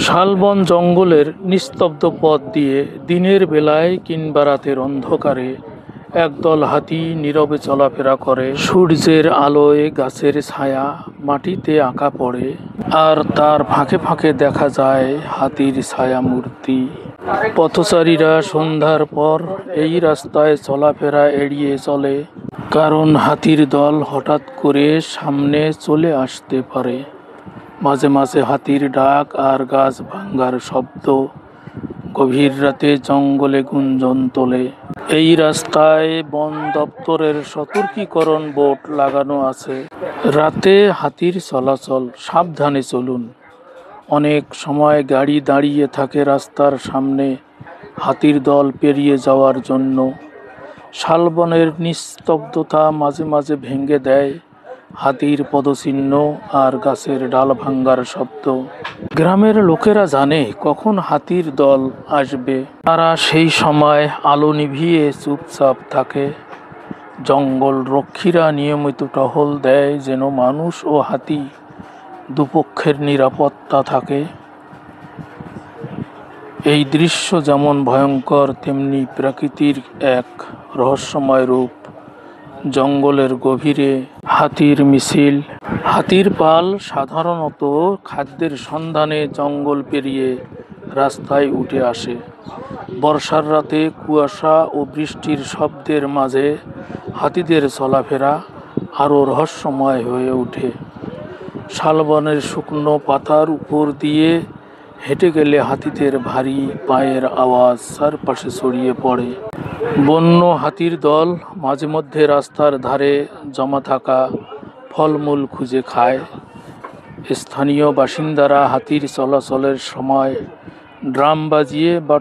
শালবন জঙ্গলের নিস্তব্ধ পথ দিয়ে দিনের বেলায় কিংবা রাতের অন্ধকারে একদল হাতি নীরবে চলাফেরা করে। সূর্যের আলোয় গাছের ছায়া মাটিতে আঁকা পড়ে, আর তার ফাঁকে ফাঁকে দেখা যায় হাতির ছায়া মূর্তি। পথচারীরা সন্ধ্যার পর এই রাস্তায় চলাফেরা এড়িয়ে চলে, কারণ হাতির দল হঠাৎ করে সামনে চলে আসতে পারে। মাঝে মাঝে হাতির ডাক আর গাছ ভাঙার শব্দ গভীর রাতে জঙ্গলে গুঞ্জন তোলে। এই রাস্তায় বন দপ্তরের সতর্কীকরণ বোর্ড লাগানো আছে, রাতে হাতির চলাচল, সাবধানে চলুন। অনেক সময় গাড়ি দাঁড়িয়ে থাকে রাস্তার সামনে হাতির দল পেরিয়ে যাওয়ার জন্য। শালবনের নিস্তব্ধতা মাঝে মাঝে ভেঙে দেয় হাতির পদচিহ্ন আর গাছের ডাল ভাঙ্গার শব্দ। গ্রামের লোকেরা জানে কখন হাতির দল আসবে, তারা সেই সময় আলো নিভিয়ে চুপচাপ থাকে। জঙ্গল রক্ষীরা নিয়মিত টহল দেয় যেন মানুষ ও হাতি দুপক্ষের নিরাপত্তা থাকে। এই দৃশ্য যেমন ভয়ঙ্কর, তেমনি প্রকৃতির এক রহস্যময় রূপ। জঙ্গলের গভীরে হাতির মিছিল। হাতির পাল সাধারণত খাদ্যের সন্ধানে জঙ্গল পেরিয়ে রাস্তায় উঠে আসে। বর্ষার রাতে কুয়াশা ও বৃষ্টির শব্দের মাঝে হাতিদের চলাফেরা আরও রহস্যময় হয়ে ওঠে। শালবনের শুকনো পাতার উপর দিয়ে হেঁটে গেলে হাতিদের ভারী পায়ের আওয়াজ চারপাশে ছড়িয়ে পড়ে। বন্য হাতির দল মাঝে মধ্যে রাস্তার ধারে জমা থাকা ফলমূল খুঁজে খায়। স্থানীয় বাসিন্দারা হাতির চলাচলের সময় ড্রাম বাজিয়ে বা